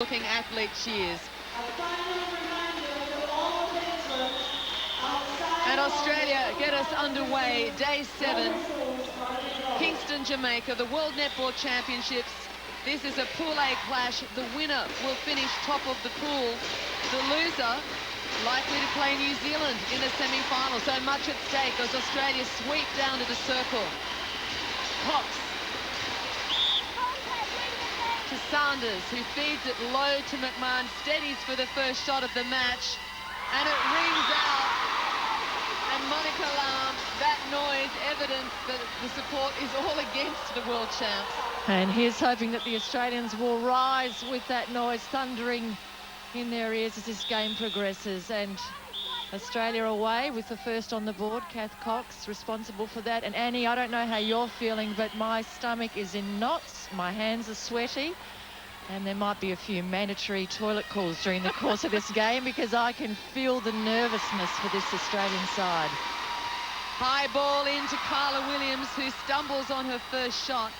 looking athlete she is. And Australia get us underway, day 7, Kingston, Jamaica, the World Netball Championships. This is a Pool A clash. The winner will finish top of the pool. The loser likely to play New Zealand in the semi-final. So much at stake as Australia sweep down to the circle. Cox to Sanders, who feeds it low to McMahon, steadies for the first shot of the match, and it rings out. And Monica Lam, that noise, evidence that the support is all against the world champs. And here's hoping that the Australians will rise with that noise thundering in their ears as this game progresses. And Australia away with the first on the board. Kath Cox responsible for that. And Annie, I don't know how you're feeling, but my stomach is in knots. My hands are sweaty. And there might be a few mandatory toilet calls during the course of this game because I can feel the nervousness for this Australian side. High ball into Carla Williams, who stumbles on her first shot.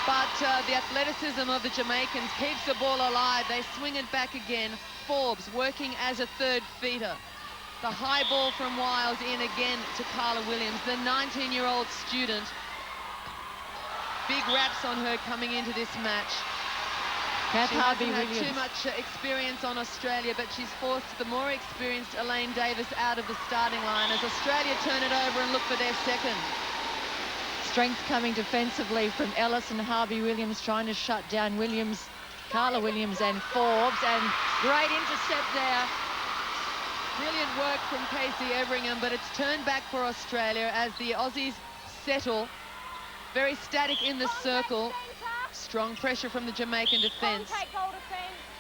But the athleticism of the Jamaicans keeps the ball alive. They swing it back again. Forbes working as a third feeder. The high ball from Wiles in again to Carla Williams, the 19-year-old student. Big raps on her coming into this match. Kath She hasn't had Williams. too much experience on Australia, but she's forced the more experienced Elaine Davis out of the starting line as Australia turn it over and look for their second. Strength coming defensively from Ellis and Harvey Williams, trying to shut down Williams, Carla Williams and Forbes, and great intercept there. Brilliant work from Casey Everingham, but it's turned back for Australia as the Aussies settle. Very static in the circle. Strong pressure from the Jamaican defence.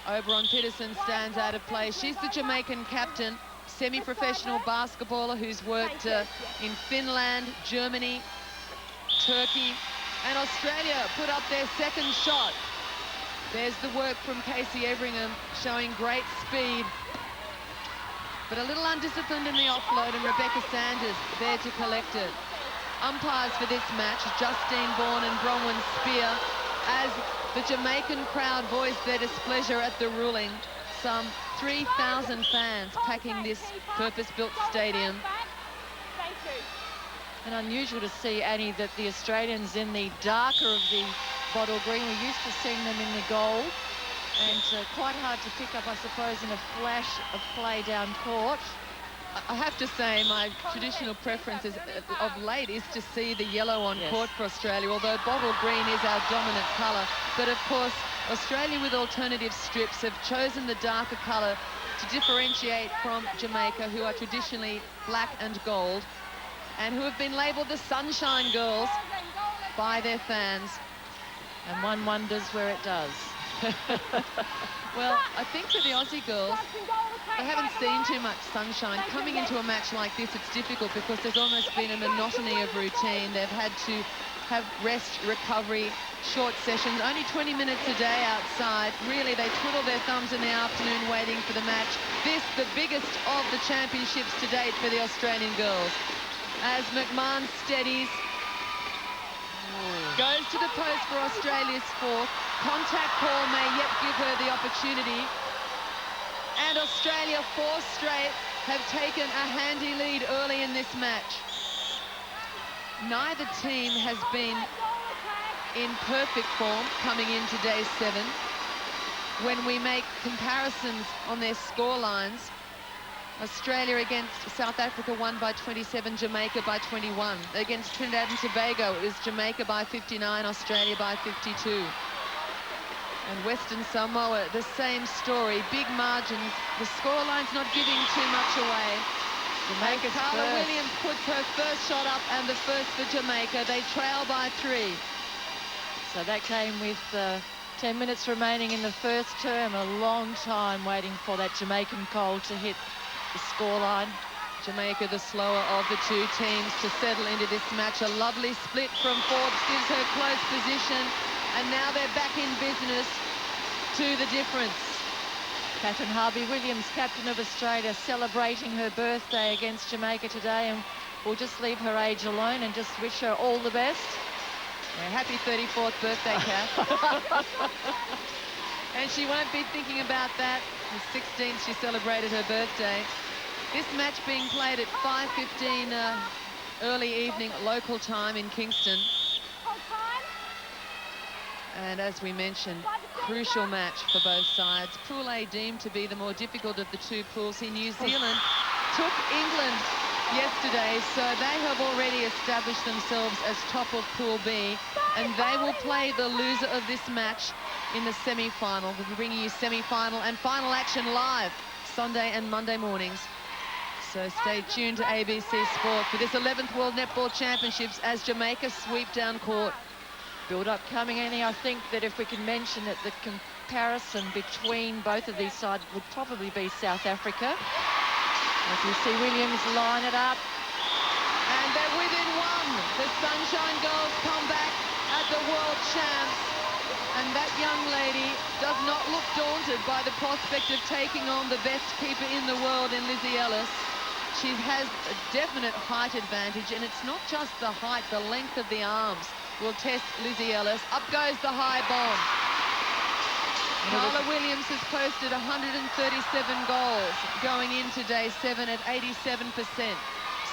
Oberon Peterson stands out of play. She's the Jamaican captain, semi-professional basketballer who's worked in Finland, Germany, Turkey, and Australia put up their second shot. There's the work from Casey Everingham, showing great speed, but a little undisciplined in the offload, and Rebecca Sanders there to collect it. Umpires for this match, Justine Bourne and Bronwyn Spear, as the Jamaican crowd voiced their displeasure at the ruling. Some 3,000 fans packing this purpose-built stadium. And unusual to see, Annie, that the Australians in the darker of the bottle green. We're used to seeing them in the gold. And quite hard to pick up, I suppose, in a flash of play down court. I have to say my traditional preference of late is to see the yellow on court for Australia, although bottle green is our dominant colour. But of course, Australia with alternative strips have chosen the darker colour to differentiate from Jamaica, who are traditionally black and gold, and who have been labelled the Sunshine Girls by their fans. And one wonders where it does. Well, I think for the Aussie girls, they haven't seen too much sunshine. Coming into a match like this, it's difficult because there's almost been a monotony of routine. They've had to have rest, recovery, short sessions, only 20 minutes a day outside. Really, they twiddle their thumbs in the afternoon waiting for the match. This, the biggest of the championships to date for the Australian girls. As McMahon steadies, goes to the post for Australia's fourth. Contact call may yet give her the opportunity. And Australia, 4 straight, have taken a handy lead early in this match. Neither team has been in perfect form coming into day 7. When we make comparisons on their score lines, Australia against South Africa won by 27, Jamaica by 21. Against Trinidad and Tobago, it was Jamaica by 59, Australia by 52. And Western Samoa, the same story, big margins. The scoreline's not giving too much away. Jamaica's Carla first. Williams puts her first shot up, and the first for Jamaica. They trail by 3. So that came with 10 minutes remaining in the first term. A long time waiting for that Jamaican goal to hit the scoreline. Jamaica, the slower of the two teams to settle into this match. A lovely split from Forbes gives her close position, and now they're back in business to the difference. Catherine Harvey Williams, captain of Australia, celebrating her birthday against Jamaica today, and we'll just leave her age alone and just wish her all the best. Yeah, happy 34th birthday, Kath. And she won't be thinking about that. The 16th, she celebrated her birthday. This match being played at 5:15 early evening local time in Kingston. And as we mentioned, crucial match for both sides. Pool A deemed to be the more difficult of the two pools. See, New Zealand took England yesterday, so they have already established themselves as top of Pool B, and they will play the loser of this match in the semi-final. We'll be bringing you semi-final and final action live Sunday and Monday mornings. So stay tuned to ABC Sport for this 11th World Netball Championships as Jamaica sweep down court. Build-up coming, Annie. I think that if we can mention that the comparison between both of these sides would probably be South Africa. As you see Williams line it up. And they're within one. The Sunshine Girls come back at the World Champs. And that young lady does not look daunted by the prospect of taking on the best keeper in the world in Lizzie Ellis. She has a definite height advantage, and it's not just the height, the length of the arms will test Lizzie Ellis. Up goes the high bomb. Carla Williams has posted 137 goals going into day 7 at 87%.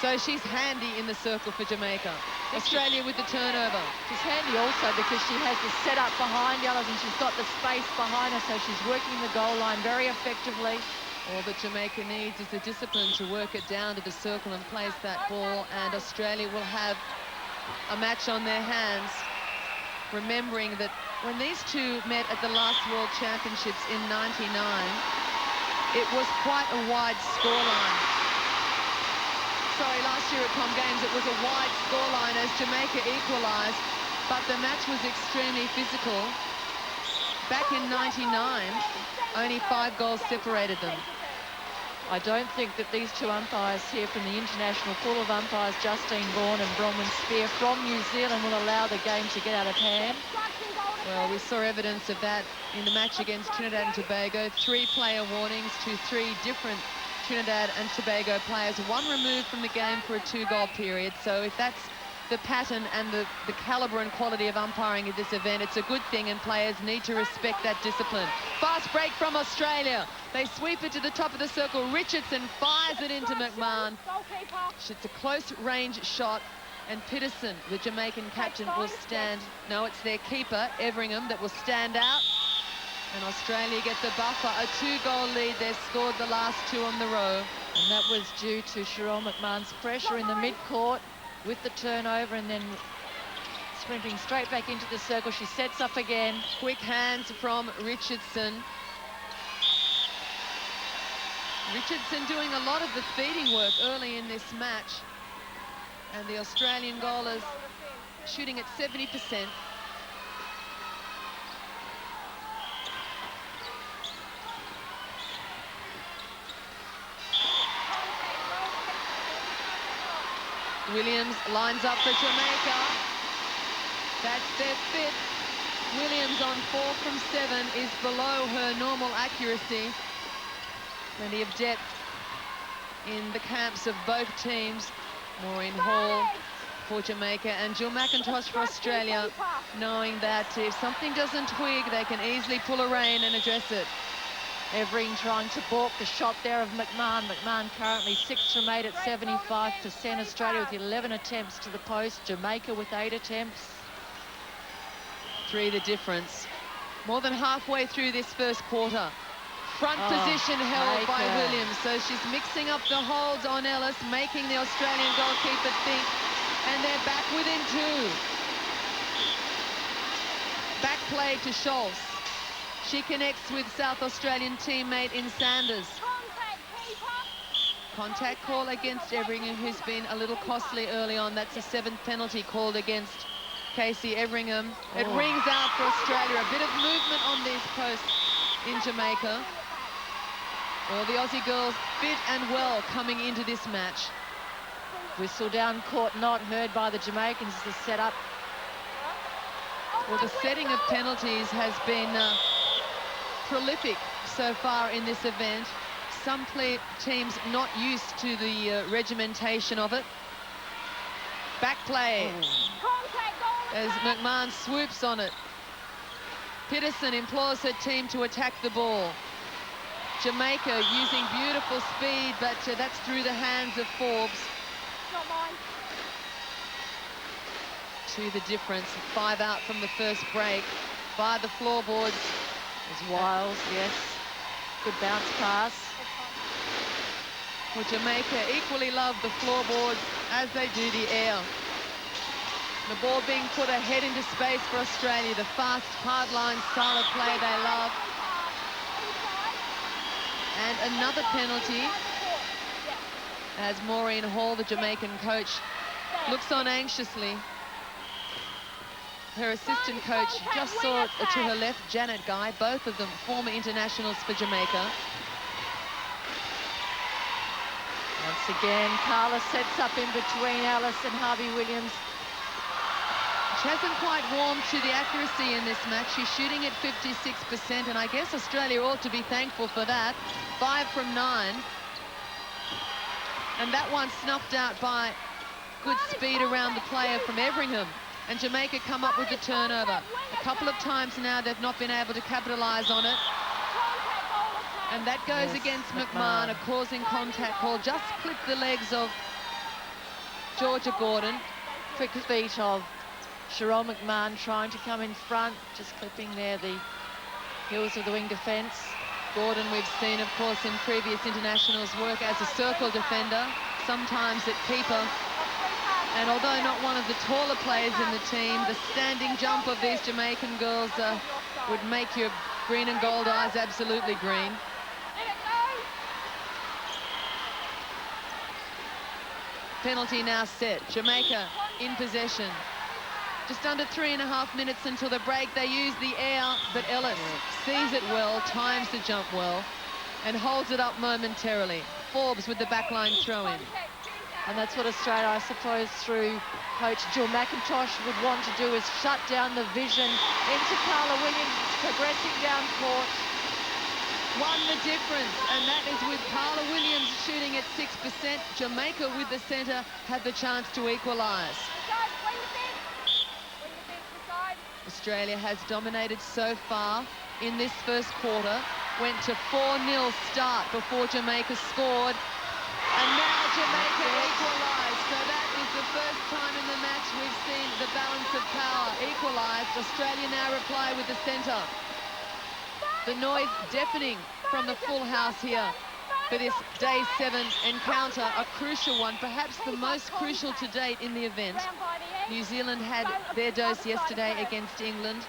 So she's handy in the circle for Jamaica. Australia with the turnover. She's handy also because she has the setup behind Ellis and she's got the space behind her, so she's working the goal line very effectively. All that Jamaica needs is the discipline to work it down to the circle and place that ball, and Australia will have a match on their hands, remembering that when these two met at the last World Championships in '99, it was quite a wide scoreline. Sorry, last year at Com Games it was a wide scoreline as Jamaica equalised, but the match was extremely physical. Back in '99, only 5 goals separated them. I don't think that these two umpires here from the international pool of umpires, Justine Bourne and Bronwyn Spear from New Zealand, will allow the game to get out of hand. Well, we saw evidence of that in the match against Trinidad and Tobago. 3-player warnings to 3 different Trinidad and Tobago players, 1 removed from the game for a 2-goal period. So if that's the pattern and the calibre and quality of umpiring at this event, it's a good thing, and players need to respect that discipline. Fast break from Australia. They sweep it to the top of the circle. Richardson fires it into McMahon. It's a close range shot, and Peterson, the Jamaican captain, will stand. No, it's their keeper, Everingham, that will stand out. And Australia gets a buffer, a 2-goal lead. They've scored the last 2 on the row. And that was due to Cheryl McMahon's pressure in the mid-court with the turnover, and then sprinting straight back into the circle. She sets up again. Quick hands from Richardson. Richardson doing a lot of the feeding work early in this match. And the Australian goalers shooting at 70%. Williams lines up for Jamaica. That's their 5th. Williams on 4 from 7 is below her normal accuracy. Plenty of depth in the camps of both teams. Maureen Hall for Jamaica and Jill McIntosh for Australia, knowing that if something doesn't twig, they can easily pull a rein and address it. Evering trying to balk the shot there of McMahon. McMahon currently 6 from 8 at 75%. Australia with 11 attempts to the post. Jamaica with 8 attempts. 3 the difference. More than halfway through this first quarter. Front position held by Williams. So she's mixing up the holds on Ellis, making the Australian goalkeeper think. And they're back within 2. Back play to Scholz. She connects with South Australian teammate in Sanders. Contact call against Everingham, who's been a little costly early on. That's a 7th penalty called against Casey Everingham. It rings out for Australia. A bit of movement on these posts in Jamaica. Well, the Aussie girls fit and well coming into this match. Whistle down court, not heard by the Jamaicans. The setup. Well, the setting of penalties has been prolific so far in this event. Some teams not used to the regimentation of it. Back play as McMahon swoops on it. Peterson implores her team to attack the ball. Jamaica using beautiful speed, but that's through the hands of Forbes. Not mine. To the difference, 5 out from the first break by the floorboards. There's Wiles, yes. Good bounce pass. Well, Jamaica equally love the floorboards as they do the air. The ball being put ahead into space for Australia. The fast, hard-line style of play they love. And another penalty as Maureen Hall, the Jamaican coach, looks on anxiously. Her assistant coach just saw it to her left, Janet Guy, both of them former internationals for Jamaica. Once again, Carla sets up in between Alice and Harvey Williams. She hasn't quite warmed to the accuracy in this match. She's shooting at 56%, and I guess Australia ought to be thankful for that. 5 from 9. And that one snuffed out by good speed around the player from Everingham. And Jamaica come up with the turnover. A couple of times now they've not been able to capitalise on it. And that goes against McMahon, a causing contact call. Just clipped the legs of Georgia Gordon. Quick feet of Sharon McMahon trying to come in front, just clipping there the heels of the wing defence. Gordon, we've seen, of course, in previous internationals work as a circle defender, sometimes at keeper. And although not one of the taller players in the team, the standing jump of these Jamaican girls would make your green and gold eyes absolutely green. Penalty now set. Jamaica in possession. Just under 3.5 minutes until the break. They use the air, but Ellis sees it well, times the jump well, and holds it up momentarily. Forbes with the backline throw-in. And that's what Australia, I suppose, through coach Jill McIntosh would want to do, is shut down the vision into Carla Williams, progressing down court. One the difference, and that is with Carla Williams shooting at 6%. Jamaica with the centre had the chance to equalise. Australia has dominated so far in this first quarter. Went to 4-0 start before Jamaica scored. And now Jamaica equalised. So that is the first time in the match we've seen the balance of power equalised. Australia now reply with the centre. The noise deafening from the full house here for this Day 7 encounter, a crucial one, perhaps the most crucial to date in the event. New Zealand had their dose yesterday against England,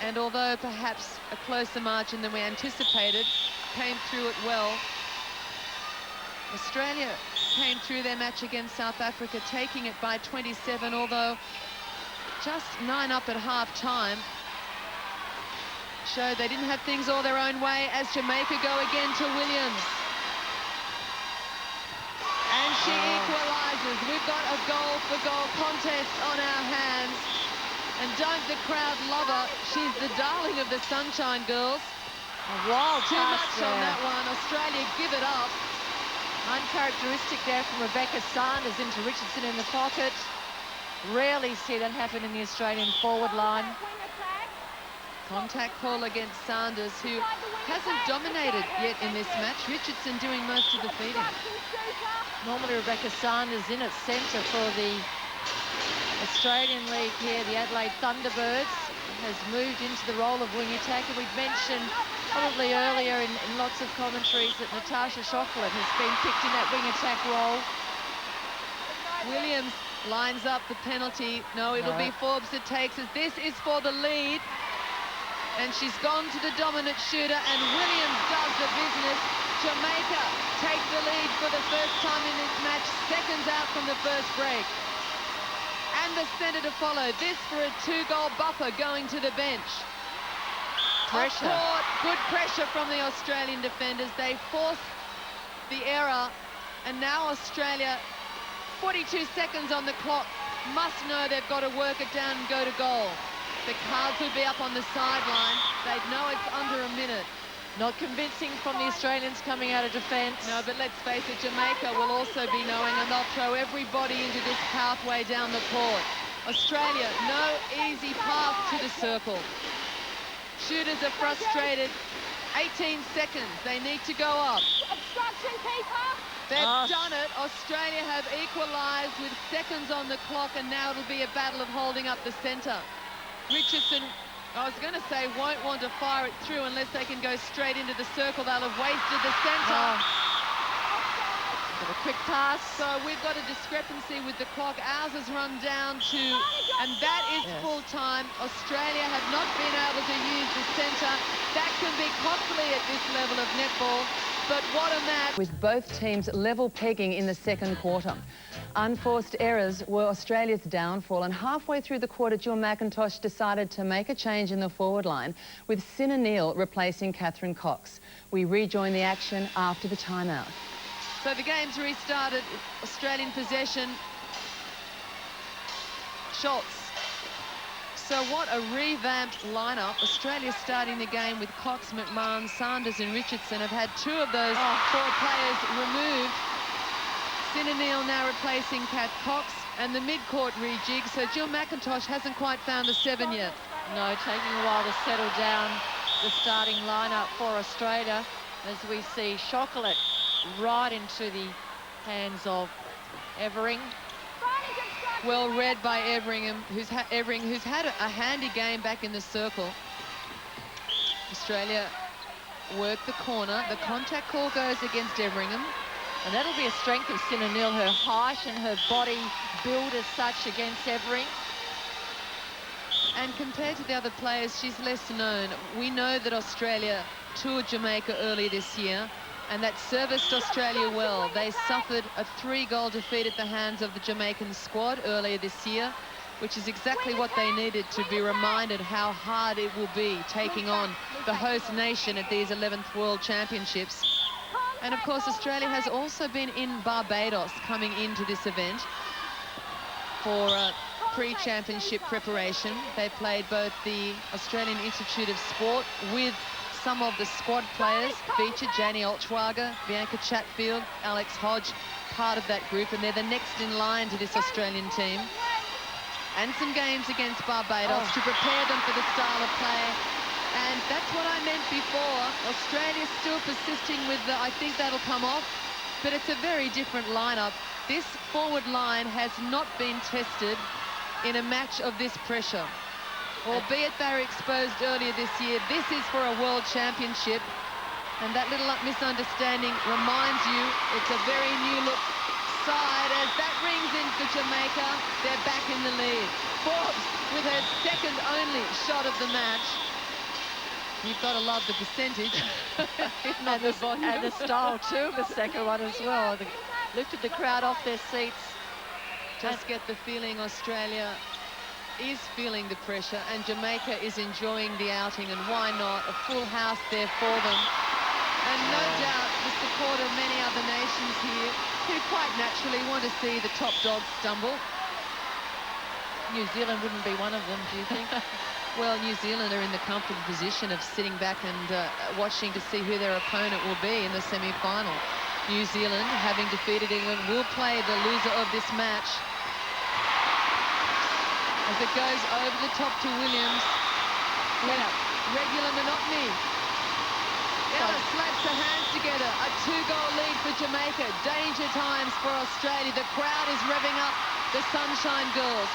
and although perhaps a closer margin than we anticipated, came through it well. Australia came through their match against South Africa, taking it by 27, although just 9 up at half-time. Showed they didn't have things all their own way as Jamaica go again to Williams. And she equalises. We've got a goal-for-goal contest on our hands. And don't the crowd love her? She's the darling of the Sunshine Girls. Wild Too pass much there on that one. Australia give it up. Uncharacteristic there from Rebecca Sanders into Richardson in the pocket. Rarely see that happen in the Australian forward line. Contact call against Sanders, who hasn't dominated yet in this match. Richardson doing most of the feeding. Normally Rebecca Sanders in at centre for the Australian League here. The Adelaide Thunderbirds has moved into the role of wing attacker. We've mentioned probably earlier in lots of commentaries that Natasha Chocolate has been picked in that wing attack role. Williams lines up the penalty. No, it'll be Forbes that takes it. This is for the lead. And she's gone to the dominant shooter, and Williams does the business. Jamaica take the lead for the first time in this match, seconds out from the first break. And the centre to follow. This for a 2-goal buffer going to the bench. Pressure. Court, good pressure from the Australian defenders. They force the error, and now Australia, 42 seconds on the clock, must know they've got to work it down and go to goal. The cards would be up on the sideline. They'd know it's under a minute. Not convincing from the Australians coming out of defence. No, but let's face it, Jamaica will also be knowing, and they'll throw everybody into this pathway down the court. Australia, no easy path to the circle. Shooters are frustrated. 18 seconds. They need to go up. They've done it. Australia have equalised with seconds on the clock, and now it'll be a battle of holding up the centre. Richardson, I was going to say, won't want to fire it through unless they can go straight into the circle. They'll have wasted the centre. A quick pass. So we've got a discrepancy with the clock. Ours has run down to, and that is full time. Australia have not been able to use the centre. That can be costly at this level of netball. But what a match. With both teams level pegging in the second quarter. Unforced errors were Australia's downfall, and halfway through the quarter, Jill McIntosh decided to make a change in the forward line, with Sinna Neal replacing Catherine Cox. We rejoin the action after the timeout. So the game's restarted. Australian possession. Schultz. So what a revamped lineup. Australia starting the game with Cox, McMahon, Sanders and Richardson. Have had two of those four players removed. Sinna Neal now replacing Kath Cox, and the mid-court rejig. So Jill McIntosh hasn't quite found the 7 yet. No, taking a while to settle down the starting lineup for Australia, as we see Chocolate right into the hands of Evering. Well read by Everingham, who's had a handy game back in the circle. Australia work the corner. The contact call goes against Everingham. And that'll be a strength of Sinna Neal, her height and her body build as such against Evering. And compared to the other players, she's less known. We know that Australia toured Jamaica earlier this year, and that serviced Australia well. They suffered a 3-goal defeat at the hands of the Jamaican squad earlier this year, which is exactly what they needed to be reminded how hard it will be taking on the host nation at these 11th World Championships. And of course, Australia has also been in Barbados coming into this event for pre-championship preparation. They played both the Australian Institute of Sport with some of the squad players featured, Janie Oltschwager, Bianca Chatfield, Alex Hodge, part of that group, and they're the next in line to this Australian team. And some games against Barbados to prepare them for the style of play. And that's what I meant before. Australia's still persisting with the, I think that'll come off, but it's a very different lineup. This forward line has not been tested in a match of this pressure. Albeit they were exposed earlier this year, this is for a world championship. And that little misunderstanding reminds you it's a very new look side. As that rings in for Jamaica, they're back in the lead. Forbes with her second only shot of the match. You've got to love the percentage. and the style too, the second one as well. They lifted the crowd off their seats. Just get the feeling Australia is feeling the pressure, and Jamaica is enjoying the outing, and why not? A full house there for them. And no doubt the support of many other nations here who quite naturally want to see the top dogs stumble. New Zealand wouldn't be one of them, do you think? Well, New Zealand are in the comfortable position of sitting back and watching to see who their opponent will be in the semi-final. New Zealand, having defeated England, will play the loser of this match. As it goes over the top to Williams. Regular monotony. Ella slaps her hands together. A 2-goal lead for Jamaica. Danger times for Australia. The crowd is revving up the Sunshine Girls.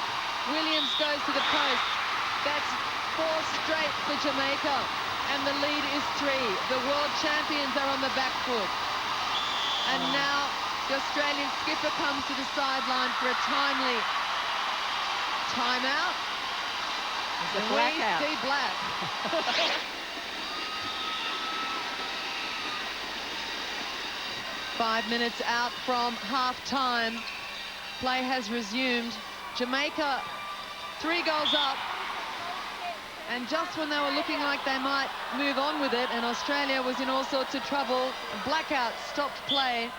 Williams goes to the post. That's 4 straight for Jamaica. And the lead is 3. The world champions are on the back foot. And now the Australian skipper comes to the sideline for a timely timeout. The blackout. We see black. Five minutes out from half-time. Play has resumed. Jamaica 3 goals up. And just when they were looking like they might move on with it, and Australia was in all sorts of trouble, blackout stopped play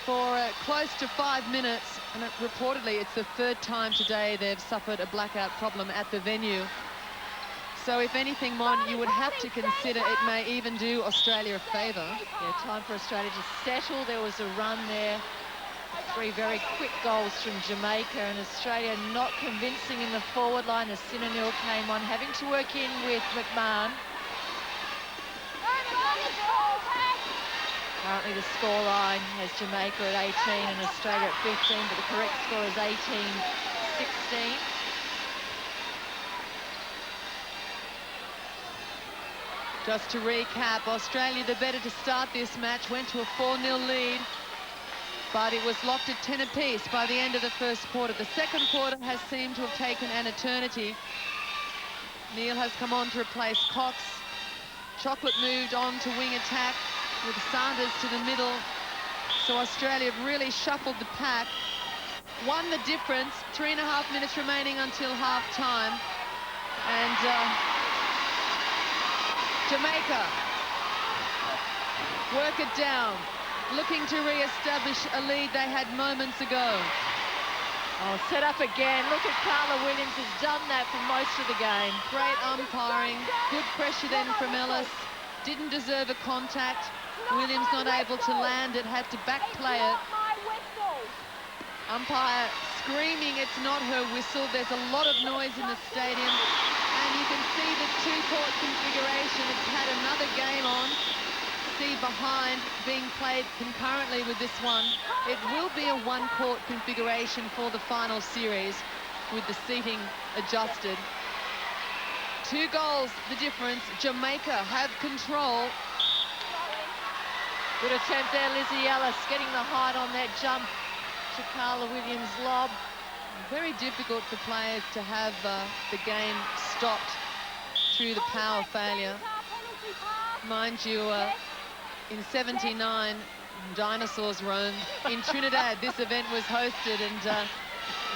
for close to 5 minutes. And reportedly, it's the 3rd time today they've suffered a blackout problem at the venue. So if anything, Mon, you would have to consider it may even do Australia a favour. Yeah, time for Australia to settle. There was a run there Three very quick goals from Jamaica, and Australia not convincing in the forward line as Sinanil came on, having to work in with McMahon. Currently the scoreline has Jamaica at 18 and Australia at 15, but the correct score is 18-16. Just to recap, Australia, the better to start this match, went to a 4-0 lead, but it was locked at 10 apiece by the end of the first quarter. The second quarter has seemed to have taken an eternity. Neil has come on to replace Cox. Chocolate moved on to wing attack with Sanders to the middle. So Australia have really shuffled the pack. Won the difference, 3.5 minutes remaining until half-time. And Jamaica work it down, looking to re-establish a lead they had moments ago. Oh, set up again. Look at Carla Williams, has done that for most of the game. Great umpiring, good pressure then from Ellis. Didn't deserve a contact. Williams not able to land it, had to back play it. Umpire screaming it's not her whistle. There's a lot of noise in the stadium, and you can see the two-court configuration. It's had another game on. See behind being played concurrently with this one. It will be a one-court configuration for the final series with the seating adjusted. 2 goals the difference. Jamaica have control. Good attempt there, Lizzie Ellis, getting the height on that jump to Carla Williams' lob. Very difficult for players to have the game stopped through the power failure. Mind you, in '79, dinosaurs roamed. In Trinidad, this event was hosted, and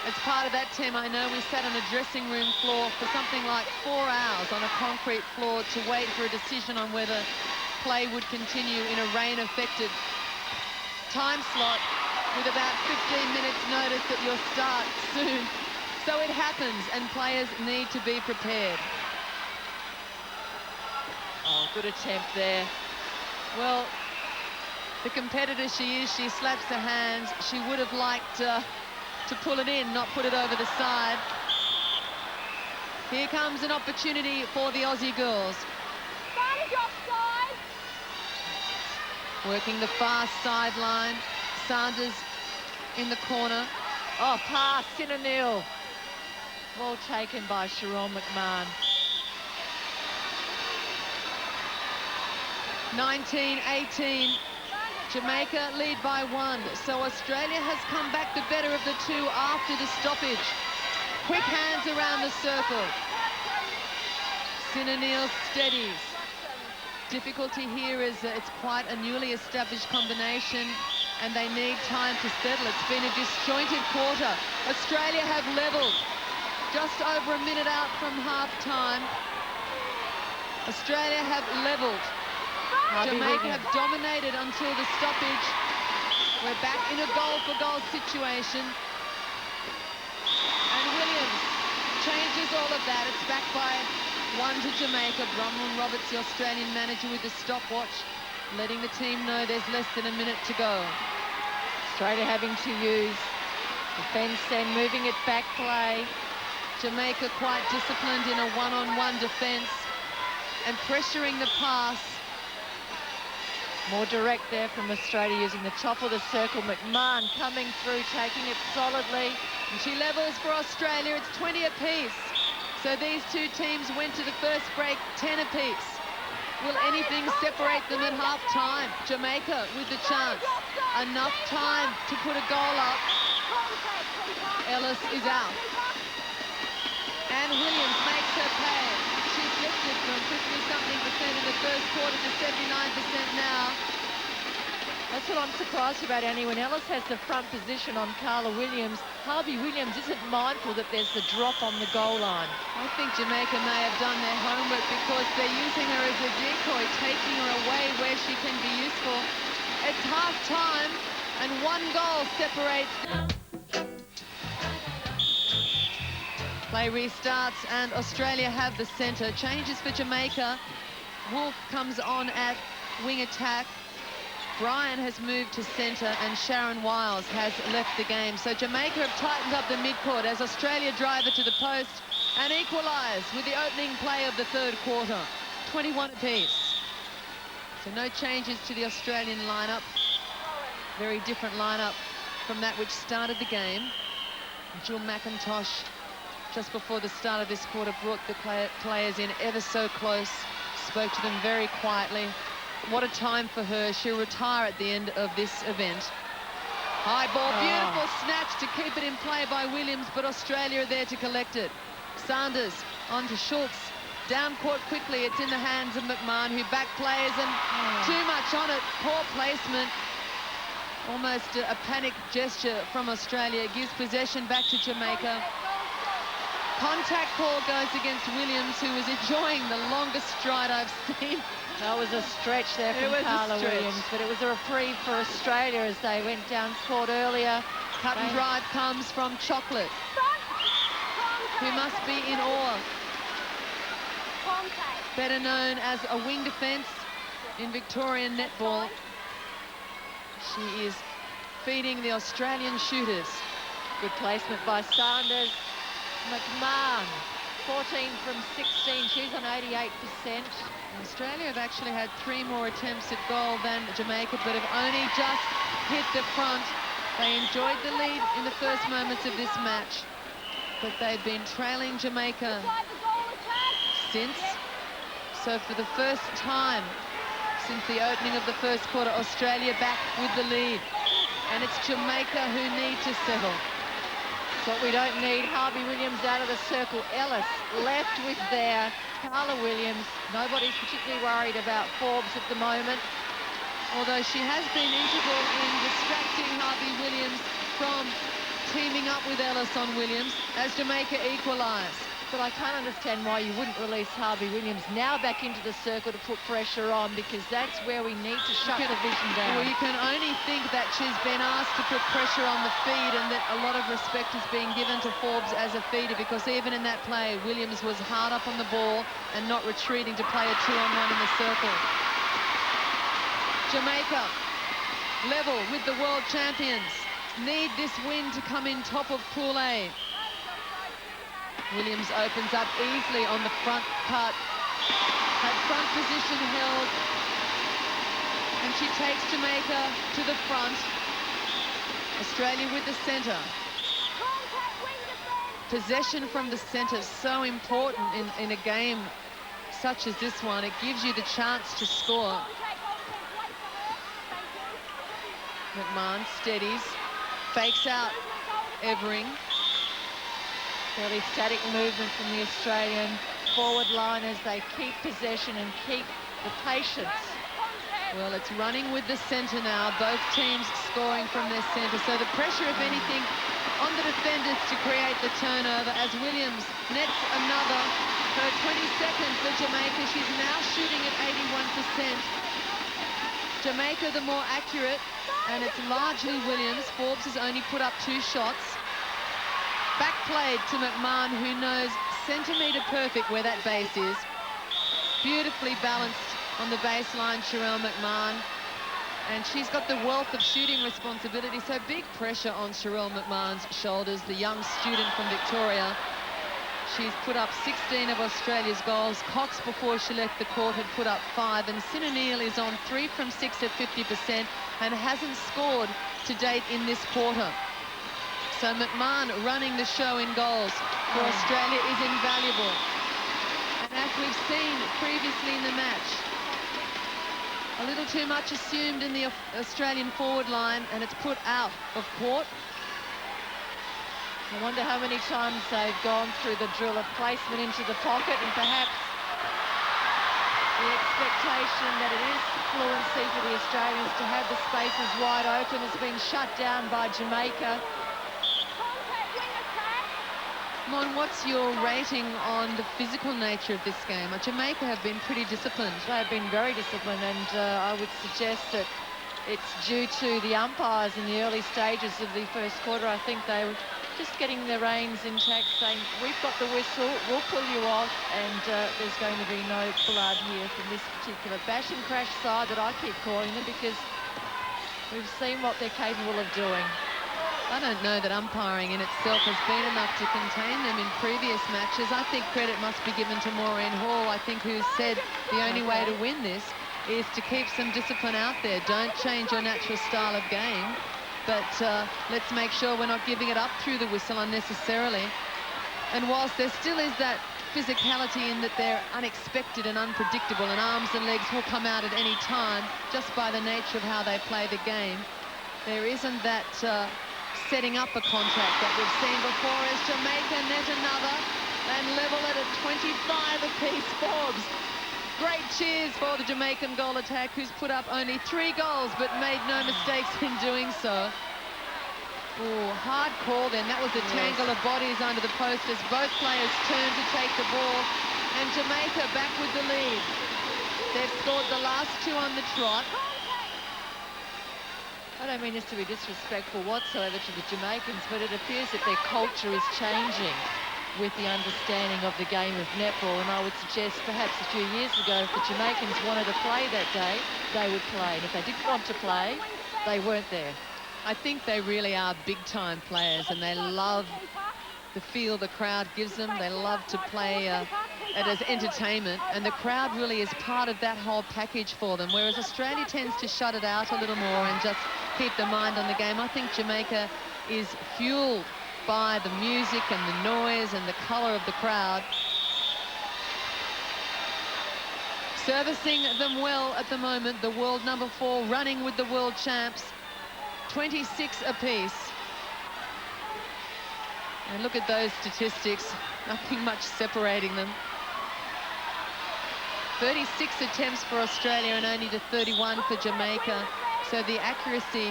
as part of that team, I know we sat on a dressing room floor for something like 4 hours on a concrete floor to wait for a decision on whether play would continue in a rain-affected time slot with about 15 minutes notice that you'll start soon. So it happens, and players need to be prepared. Oh, good attempt there. Well, the competitor she is, she slaps her hands. She would have liked to pull it in, not put it over the side. Here comes an opportunity for the Aussie girls. Working the far sideline. Sanders in the corner. Oh, pass, Sinanil. Well taken by Sharon McMahon. 19-18. Jamaica lead by 1. So Australia has come back the better of the 2 after the stoppage. Quick hands around the circle. Sinanil steadies. Difficulty here is it's quite a newly established combination, and they need time to settle. It's been a disjointed quarter. Australia have levelled. Just over a minute out from half-time. Australia have levelled. Jamaica have dominated until the stoppage. We're back in a goal-for-goal situation. And Williams changes all of that. It's back by 1 to Jamaica. Bronwyn Roberts, the Australian manager, with the stopwatch, letting the team know there's less than a minute to go. Australia having to use defence and moving it back play. Jamaica quite disciplined in a one-on-one defence and pressuring the pass. More direct there from Australia, using the top of the circle. McMahon coming through, taking it solidly. And she levels for Australia. It's 20 apiece. So these 2 teams went to the first break 10 apiece. Will anything separate them at half-time? Jamaica with the chance. Enough time to put a goal up. Ellis is out. And Williams makes her pay. She's lifted from 50-something% in the first quarter to 79% now. That's what I'm surprised about, Annie. When Ellis has the front position on Carla Williams, Harvey Williams isn't mindful that there's the drop on the goal line. I think Jamaica may have done their homework because they're using her as a decoy, taking her away where she can be useful. It's half-time, and 1 goal separates. Play restarts, and Australia have the centre. Changes for Jamaica. Wolf comes on at wing attack. Bryan has moved to centre and Sharon Wiles has left the game. So Jamaica have tightened up the midcourt as Australia drive it to the post and equalise with the opening play of the third quarter. 21 apiece. So no changes to the Australian lineup. Very different lineup from that which started the game. Jill McIntosh, just before the start of this quarter, brought the players in ever so close, spoke to them very quietly. What a time for her. She'll retire at the end of this event. High ball, beautiful snatch to keep it in play by Williams, but Australia are there to collect it. Sanders on to Schultz. Down court quickly, it's in the hands of McMahon, who back plays, and too much on it. Poor placement. Almost a panic gesture from Australia. It gives possession back to Jamaica. Contact call goes against Williams, who was enjoying the longest stride I've seen. That was a stretch there from Carla Williams, but it was a reprieve for Australia as they went down court earlier. Cut and drive comes from Chocolate, who must be in awe. Better known as a wing defence in Victorian netball. She is feeding the Australian shooters. Good placement by Sanders. McMahon, 14 from 16. She's on 88%. Australia have actually had 3 more attempts at goal than Jamaica, but have only just hit the front. They enjoyed the lead in the first moments of this match, but they've been trailing Jamaica since. So for the first time since the opening of the first quarter, Australia back with the lead. And it's Jamaica who need to settle. But we don't need. Harvey Williams out of the circle. Ellis left with there. Carla Williams. Nobody's particularly worried about Forbes at the moment. Although she has been integral in distracting Harvey Williams from teaming up with Ellis on Williams as Jamaica equalise. But I can't understand why you wouldn't release Harvey Williams now back into the circle to put pressure on, because that's where we need to shut the vision down. Well, you can only think that she's been asked to put pressure on the feed and that a lot of respect is being given to Forbes as a feeder, because even in that play, Williams was hard up on the ball and not retreating to play a 2-on-1 in the circle. Jamaica, level with the world champions, need this win to come in top of Pool A. Williams opens up easily on the front cut. Had front position held. And she takes Jamaica to the front. Australia with the centre. Possession from the centre, so important in a game such as this one. It gives you the chance to score. McMahon steadies, fakes out Evering. Fairly static movement from the Australian forward line as they keep possession and keep the patience. Well, it's running with the centre now. Both teams scoring from their centre. So the pressure, if anything, on the defenders to create the turnover as Williams nets another. Her 22nd for Jamaica. She's now shooting at 81%. Jamaica the more accurate, and it's largely Williams. Forbes has only put up 2 shots. Back played to McMahon, who knows centimetre perfect where that base is. Beautifully balanced on the baseline, Sherelle McMahon. And she's got the wealth of shooting responsibility, so big pressure on Sherelle McMahon's shoulders, the young student from Victoria. She's put up 16 of Australia's goals. Cox, before she left the court, had put up 5. And Sinner Neal is on 3 from 6 at 50% and hasn't scored to date in this quarter. So McMahon running the show in goals for Australia is invaluable. And as we've seen previously in the match, a little too much assumed in the Australian forward line, and it's put out of court. I wonder how many times they've gone through the drill of placement into the pocket, and perhaps the expectation that it is fluency for the Australians to have the spaces wide open has been shut down by Jamaica. Mon, what's your rating on the physical nature of this game? Jamaica have been pretty disciplined. They've been very disciplined, and I would suggest that it's due to the umpires in the early stages of the first quarter. I think they were just getting their reins intact, saying, we've got the whistle, we'll pull you off, and there's going to be no blood here from this particular bash and crash side that I keep calling them, because We've seen what they're capable of doing. I don't know that umpiring in itself has been enough to contain them in previous matches. I think credit must be given to Maureen Hall, I think, who said the only way to win this is to keep some discipline out there. Don't change your natural style of game, but let's make sure we're not giving it up through the whistle unnecessarily. And whilst there still is that physicality in that they're unexpected and unpredictable, and arms and legs will come out at any time just by the nature of how they play the game, there isn't that setting up a contact that we've seen before as Jamaica net another and level it at 25 apiece. Forbes, great cheers for the Jamaican goal attack, who's put up only 3 goals but made no mistakes in doing so. Oh, hard call then. That was a tangle of bodies under the post as both players turned to take the ball, and Jamaica back with the lead. They've scored the last 2 on the trot. I don't mean this to be disrespectful whatsoever to the Jamaicans, but it appears that their culture is changing with the understanding of the game of netball, and I would suggest perhaps a few years ago, if the Jamaicans wanted to play that day, they would play, and if they didn't want to play, they weren't there. I think they really are big-time players, and they love the feel the crowd gives them. They love to play it as entertainment, and the crowd really is part of that whole package for them, whereas Australia tends to shut it out a little more and just keep the mind on the game. I think Jamaica is fueled by the music and the noise and the colour of the crowd. Servicing them well at the moment, the world number 4 running with the world champs. 26 apiece. And look at those statistics, nothing much separating them. 36 attempts for Australia and only the 31 for Jamaica. So the accuracy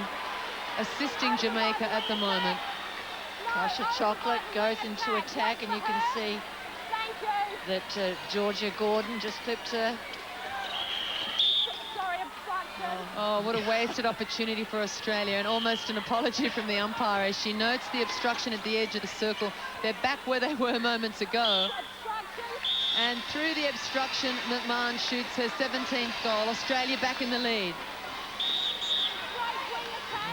assisting Jamaica at the moment. Tasha Chocolate goes into attack, and you can see that Georgia Gordon just flipped her. Oh, what a wasted opportunity for Australia, and almost an apology from the umpire as she notes the obstruction at the edge of the circle. They're back where they were moments ago. And through the obstruction, McMahon shoots her 17th goal. Australia back in the lead.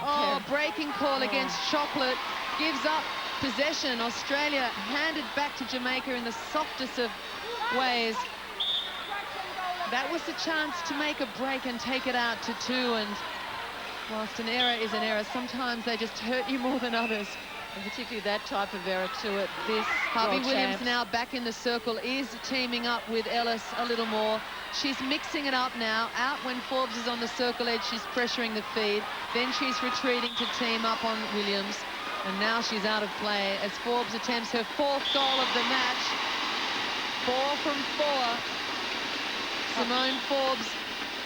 Oh, breaking call against Chocolate. Gives up possession. Australia handed back to Jamaica in the softest of ways. That was the chance to make a break and take it out to 2, and whilst an error is an error, sometimes they just hurt you more than others. And particularly that type of error to it. This Harvey Williams now back in the circle, is teaming up with Ellis a little more. She's mixing it up now. Out when Forbes is on the circle edge, she's pressuring the feed. Then she's retreating to team up on Williams. And now she's out of play as Forbes attempts her 4th goal of the match. 4 from 4. Simone Forbes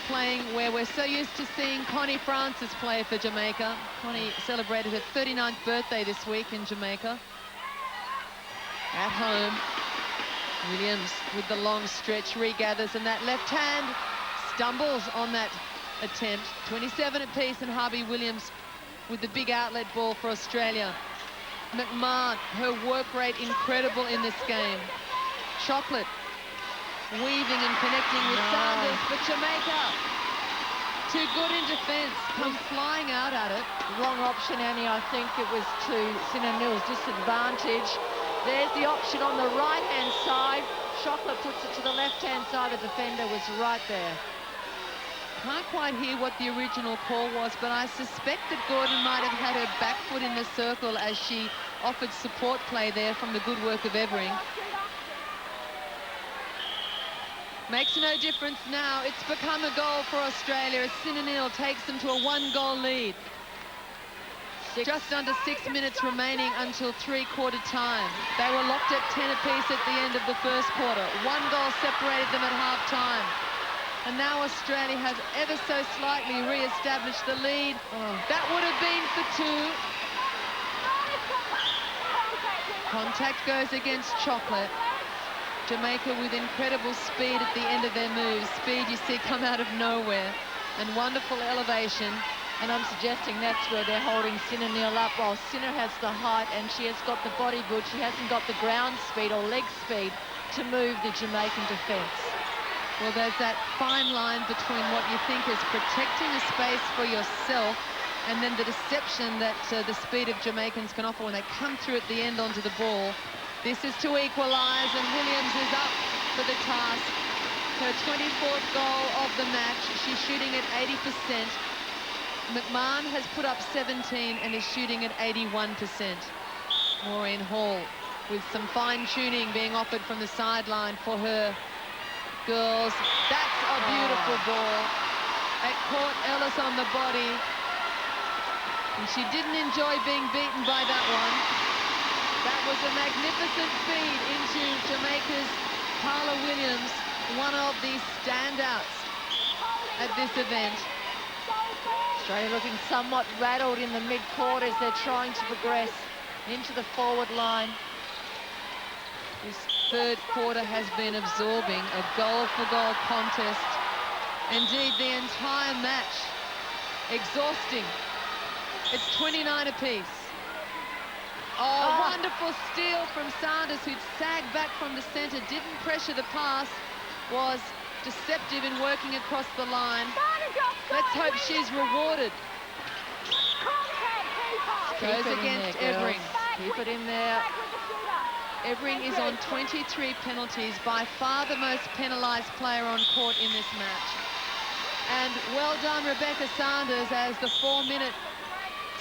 playing where we're so used to seeing Connie Francis play for Jamaica. Connie celebrated her 39th birthday this week in Jamaica. At home, Williams with the long stretch regathers, and that left hand stumbles on that attempt. 27 apiece, and Harvey Williams with the big outlet ball for Australia. McMahon, her work rate incredible in this game. Chocolate weaving and connecting with Sanders, but Jamaica too good in defence, come flying out at it. Wrong option, Annie. I think it was to Sinanil's disadvantage. There's the option on the right-hand side. Chocolate puts it to the left-hand side. The defender was right there. Can't quite hear what the original call was, but I suspect that Gordon might have had her back foot in the circle as she offered support play there from the good work of Evering. Makes no difference now. It's become a goal for Australia as Sinanil takes them to a 1-goal lead. Just under 6 minutes remaining until 3-quarter time. They were locked at 10 apiece at the end of the first quarter. 1 goal separated them at half-time. And now Australia has ever so slightly re-established the lead. That would have been for 2. Contact goes against Chocolate. Jamaica with incredible speed at the end of their moves. Speed you see come out of nowhere. And wonderful elevation. And I'm suggesting that's where they're holding Sinanil up, while Sinner has the height and she has got the body good. She hasn't got the ground speed or leg speed to move the Jamaican defence. Well, there's that fine line between what you think is protecting a space for yourself and then the deception that the speed of Jamaicans can offer when they come through at the end onto the ball. This is to equalise, and Williams is up for the task. Her 24th goal of the match. She's shooting at 80%. McMahon has put up 17 and is shooting at 81%. Maureen Hall with some fine-tuning being offered from the sideline for her girls. That's a beautiful ball. It caught Ellis on the body. And she didn't enjoy being beaten by that one. That was a magnificent feed into Jamaica's Carla Williams, one of the standouts at this event. Australia looking somewhat rattled in the mid-court as they're trying to progress into the forward line. This third quarter has been absorbing, a goal-for-goal contest. Indeed, the entire match exhausting. It's 29 apiece. Oh, wonderful steal from Sanders, who'd sagged back from the centre, didn't pressure the pass, was deceptive in working across the line. Let's hope she's rewarded. Goes against Evering. Keep it in there. Evering is on 23 penalties, by far the most penalised player on court in this match. And well done, Rebecca Sanders, as the 4-minute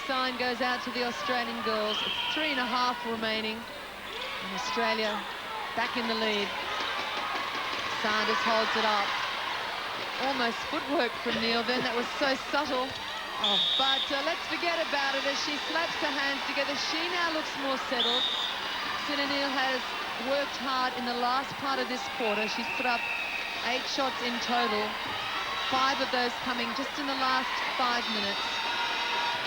sign goes out to the Australian girls. 3.5 remaining, and Australia back in the lead. Sanders holds it up. Almost footwork from Neil then, that was so subtle. But let's forget about it as she slaps her hands together. She now looks more settled. Sina Neil has worked hard in the last part of this quarter. She's put up 8 shots in total, 5 of those coming just in the last 5 minutes.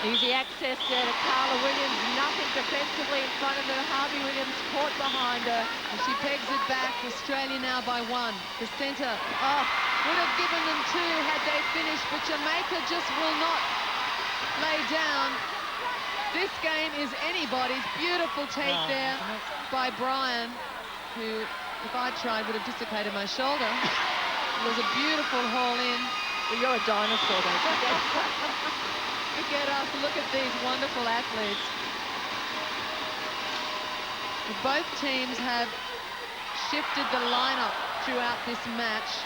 Easy access there to Carla Williams, nothing defensively in front of her. Harvey Williams caught behind her. And she pegs it back. Australia now by 1. The centre would have given them 2 had they finished, but Jamaica just will not lay down. This game is anybody's. Beautiful take there by Brian, who, if I tried, would have dislocated my shoulder. It was a beautiful haul in. Well, you're a dinosaur, don't you? Forget us. Look at these wonderful athletes. Both teams have shifted the lineup throughout this match.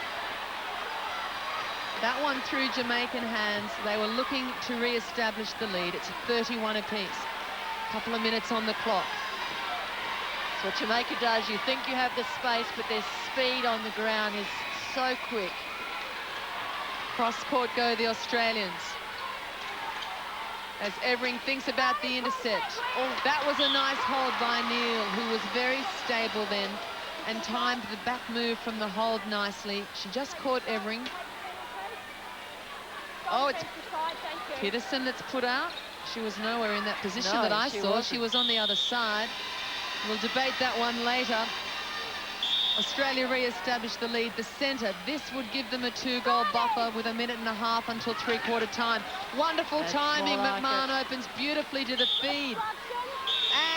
That one through Jamaican hands. They were looking to re-establish the lead. It's 31 apiece. A couple of minutes on the clock. So what Jamaica does, you think you have the space, but their speed on the ground is so quick. Cross court go the Australians. As Evering thinks about the intercept. Oh, that was a nice hold by Neil, who was very stable then and timed the back move from the hold nicely. She just caught Evering. Oh, it's Peterson that's put out. She was nowhere in that position that I saw. She was on the other side. We'll debate that one later. Australia re-established the lead. The centre, this would give them a 2-goal buffer with 1.5 minutes until 3/4 time. Wonderful timing. McMahon opens beautifully to the feed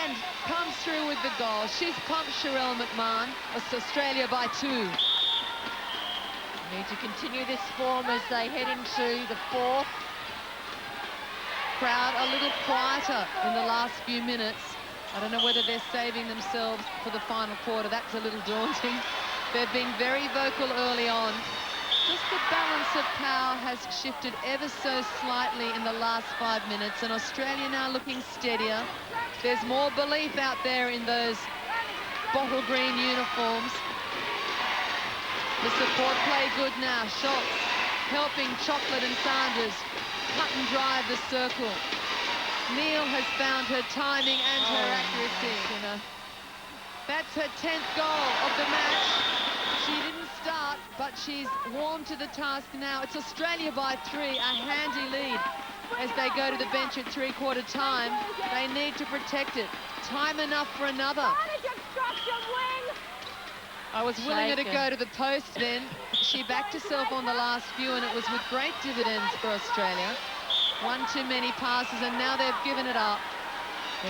and comes through with the goal. She's pumped Sherelle McMahon. It's Australia by 2. Need to continue this form as they head into the 4th. Crowd a little quieter in the last few minutes. I don't know whether they're saving themselves for the final quarter. That's a little daunting. They've been very vocal early on. Just the balance of power has shifted ever so slightly in the last 5 minutes, and Australia now looking steadier. There's more belief out there in those bottle green uniforms. The support play good now. Schultz helping Chocolate and Sanders cut and drive the circle. Neil has found her timing and her accuracy. That's her 10th goal of the match. She didn't start, but she's warmed to the task now. It's Australia by 3, a handy lead as they go to the bench at 3/4 time. They need to protect it. Time enough for another. I was willing her to go to the post then. She backed herself on the last few, and it was with great dividends for Australia. 1 too many passes, and now they've given it up.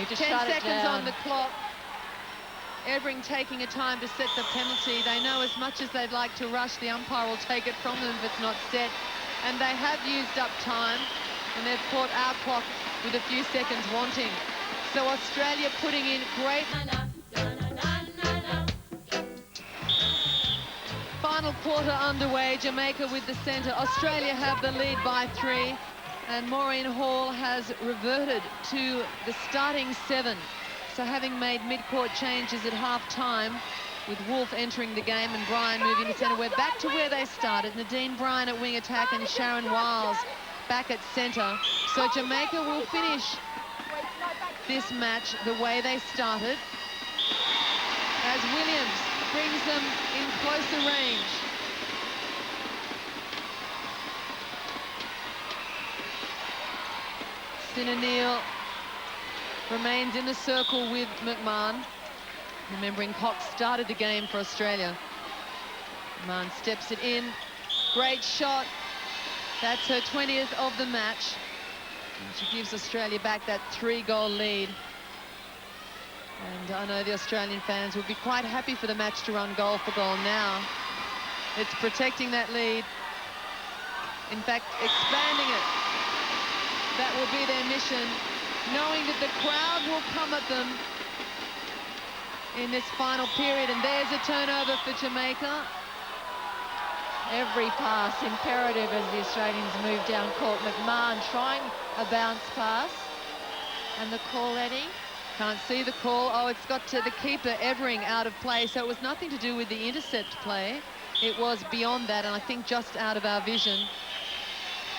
10 seconds on the clock. Evering taking a time to set the penalty. They know as much as they'd like to rush, the umpire will take it from them if it's not set. And they have used up time. And they've caught our clock with a few seconds wanting. So Australia putting in great... Final quarter underway, Jamaica with the centre. Australia have the lead by 3. And Maureen Hall has reverted to the starting 7. So having made mid-court changes at half-time, with Wolf entering the game and Bryan moving to centre, we're back to where they started. Nadine Bryan at wing attack and Sharon Wiles back at centre. So Jamaica will finish this match the way they started, as Williams brings them in closer range. Sinner remains in the circle with McMahon. Remembering Cox started the game for Australia. McMahon steps it in. Great shot. That's her 20th of the match. And she gives Australia back that 3-goal lead. And I know the Australian fans will be quite happy for the match to run goal for goal now. It's protecting that lead. In fact, expanding it. That will be their mission, knowing that the crowd will come at them in this final period. And there's a turnover for Jamaica. Every pass imperative as the Australians move down court. McMahon trying a bounce pass. And the call, Eddie? Can't see the call. Oh, it's got to the keeper, Evering, out of play. So it was nothing to do with the intercept play. It was beyond that, and I think just out of our vision.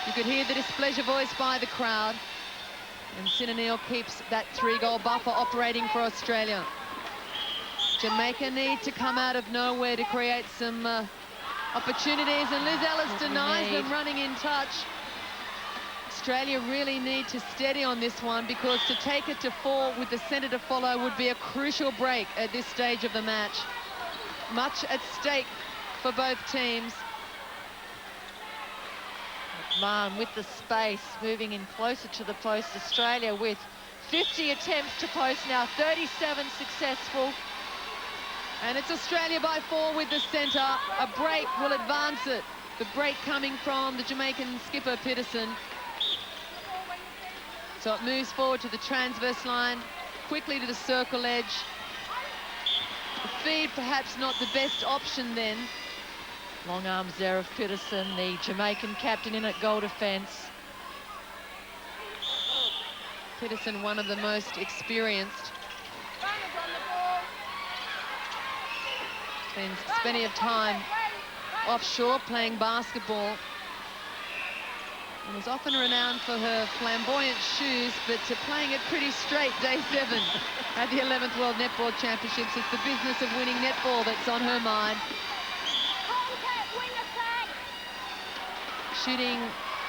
You could hear the displeasure voiced by the crowd. And Sinner keeps that 3-goal buffer operating for Australia. Jamaica need to come out of nowhere to create some opportunities, and Liz Ellis denies them running in touch. Australia really need to steady on this one, because to take it to 4 with the centre to follow would be a crucial break at this stage of the match. Much at stake for both teams. McMahon with the space, moving in closer to the post. Australia with 50 attempts to post now, 37 successful. And it's Australia by 4 with the centre. A break will advance it. The break coming from the Jamaican skipper, Peterson. So it moves forward to the transverse line, quickly to the circle edge. The feed perhaps not the best option then. Long arms there of Peterson, the Jamaican captain in at goal defence. Peterson, one of the most experienced. Spends plenty of time offshore playing basketball. And is often renowned for her flamboyant shoes, but playing it pretty straight day 7 at the 11th World Netball Championships. It's the business of winning netball that's on her mind. Shooting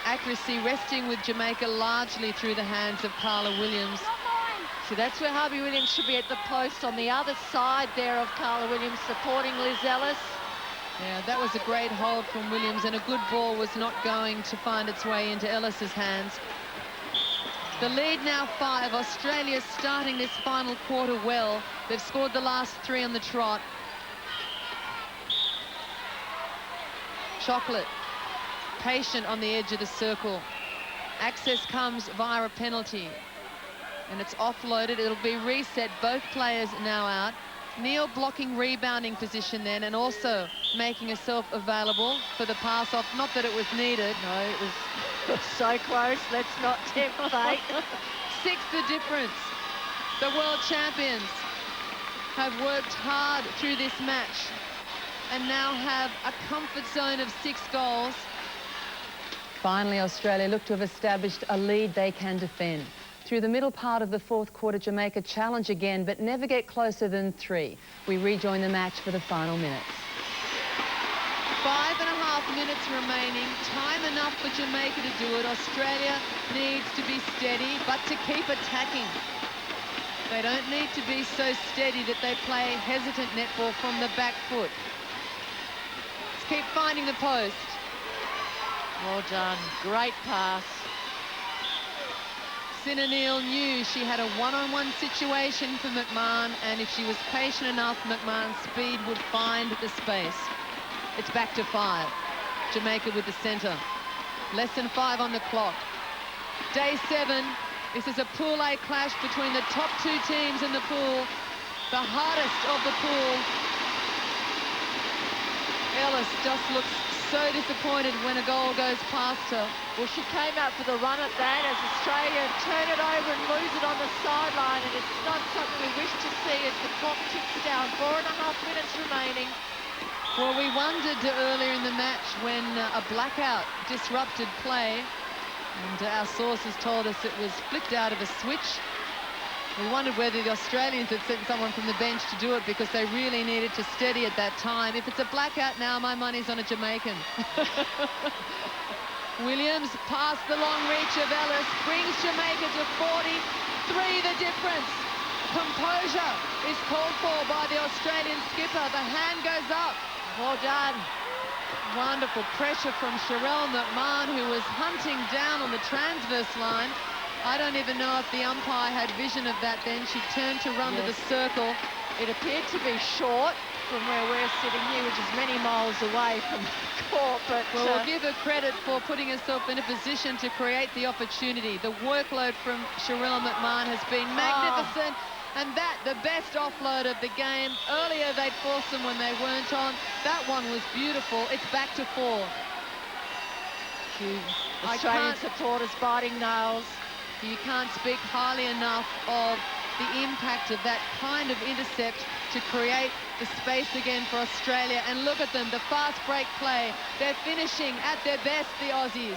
accuracy resting with Jamaica largely through the hands of Carla Williams. So that's where Harvey Williams should be, at the post on the other side there of Carla Williams, supporting Liz Ellis. Yeah, that was a great hold from Williams, and a good ball was not going to find its way into Ellis's hands. The lead now 5. Australia starting this final quarter well. They've scored the last 3 on the trot. Chocolate, patient on the edge of the circle. Access comes via a penalty, and it's offloaded. It'll be reset. Both players now out. Neal blocking rebounding position then, and also making herself available for the pass off. Not that it was needed. No, it was so close. Let's not tempt fate. 6 the difference. The world champions have worked hard through this match and now have a comfort zone of 6 goals. Finally, Australia look to have established a lead they can defend. Through the middle part of the 4th quarter, Jamaica challenge again, but never get closer than 3. We rejoin the match for the final minutes. 5.5 minutes remaining. Time enough for Jamaica to do it. Australia needs to be steady, but to keep attacking. They don't need to be so steady that they play hesitant netball from the back foot. Let's keep finding the post. Well done. Great pass. Sinner knew she had a one-on-one situation for McMahon, and if she was patient enough, McMahon's speed would find the space. It's back to 5. Jamaica with the centre. Less than 5 on the clock. Day 7. This is a Pool A clash between the top 2 teams in the pool. The hardest of the pool. Ellis just looks so disappointed when a goal goes past her. Well, she came out for the run at that as Australia turn it over and lose it on the sideline, and it's not something we wish to see as the clock ticks down. 4.5 minutes remaining. Well, we wondered earlier in the match when a blackout disrupted play, and our sources told us it was flicked out of a switch. We wondered whether the Australians had sent someone from the bench to do it because they really needed to steady at that time. If it's a blackout now, my money's on a Jamaican. Williams past the long reach of Ellis, brings Jamaica to 43 the difference. Composure is called for by the Australian skipper. The hand goes up. Well done. Wonderful pressure from Sherelle McMahon, who was hunting down on the transverse line. I don't even know if the umpire had vision of that then. She turned to run to the circle. It appeared to be short from where we're sitting here, which is many miles away from the court. But well, we'll give her credit for putting herself in a position to create the opportunity. The workload from Sherelle McMahon has been magnificent. And that, the best offload of the game. Earlier, they'd forced them when they weren't on. That one was beautiful. It's back to 4. Australian supporters biting nails. You can't speak highly enough of the impact of that kind of intercept to create the space again for Australia. And look at them, the fast break play. They're finishing at their best, the Aussies,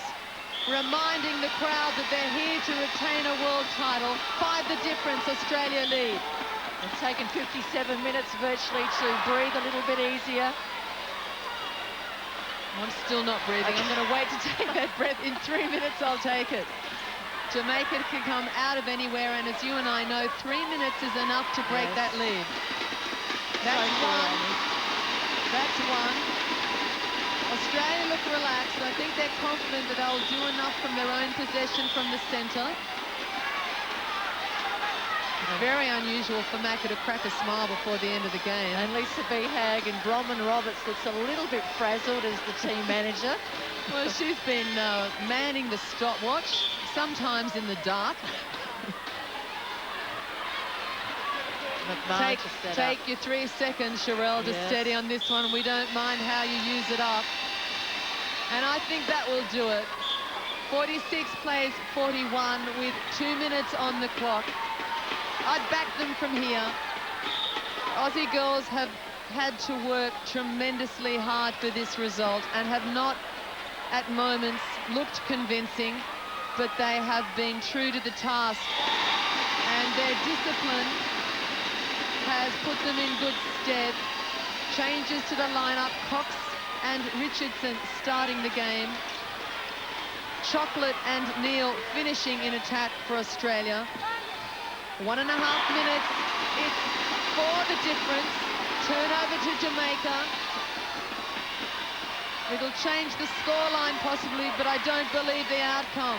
reminding the crowd that they're here to retain a world title. 5 the difference, Australia lead. It's taken 57 minutes virtually to breathe a little bit easier. I'm still not breathing. I'm going to wait to take that breath. In 3 minutes, I'll take it. Jamaica can come out of anywhere, and as you and I know, 3 minutes is enough to break that lead. That's one. That's one. Australia look relaxed. I think they're confident that they'll do enough from their own possession from the centre. Very unusual for Macca to crack a smile before the end of the game. And Lisa Behag and Bronwyn Roberts looks a little bit frazzled as the team manager. Well, she's been manning the stopwatch, sometimes in the dark. Take your 3 seconds, Sherelle, to steady on this one. We don't mind how you use it up. And I think that will do it. 46 plays 41 with 2 minutes on the clock. I'd back them from here. Aussie girls have had to work tremendously hard for this result and have not at moments looked convincing, but they have been true to the task, and their discipline has put them in good stead. Changes to the lineup, Cox and Richardson starting the game. Chocolate and Neal finishing in attack for Australia. 1.5 minutes, it's 4 the difference. Turnover to Jamaica. It'll change the scoreline possibly, but I don't believe the outcome.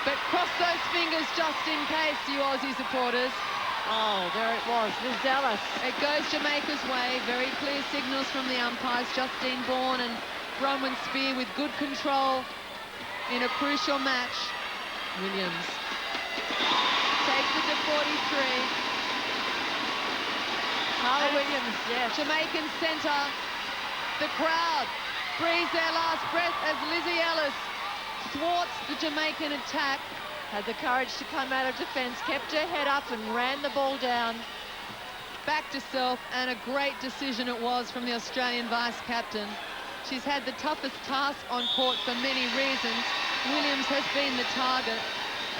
But cross those fingers just in case, you Aussie supporters. Oh, there it was, Liz Ellis. It goes Jamaica's way. Very clear signals from the umpires. Justine Bourne and Bronwyn Spear with good control in a crucial match. Williams takes it to 43. Carla Williams, yes. Jamaican centre. The crowd breathes their last breath as Lizzie Ellis thwarts the Jamaican attack. Had the courage to come out of defence, kept her head up and ran the ball down. Back to self, and a great decision it was from the Australian vice-captain. She's had the toughest task on court for many reasons. Williams has been the target,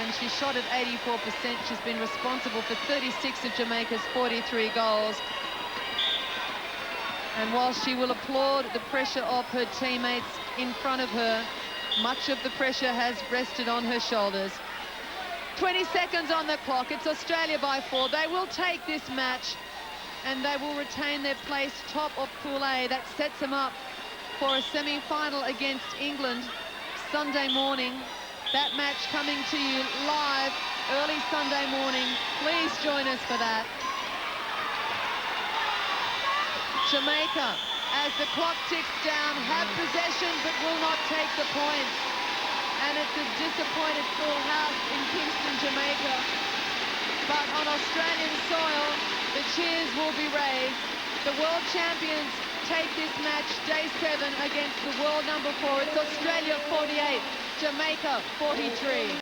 and she shot at 84%. She's been responsible for 36 of Jamaica's 43 goals. And while she will applaud the pressure of her teammates in front of her, much of the pressure has rested on her shoulders. 20 seconds on the clock. It's Australia by 4. They will take this match, and they will retain their place top of Pool A. That sets them up for a semi-final against England Sunday morning. That match coming to you live early Sunday morning. Please join us for that. Jamaica, as the clock ticks down, have possession but will not take the points. and it's a disappointed full house in Kingston, Jamaica. But on Australian soil, the cheers will be raised. The world champions take this match, day 7, against the world number 4. It's Australia 48, Jamaica 43.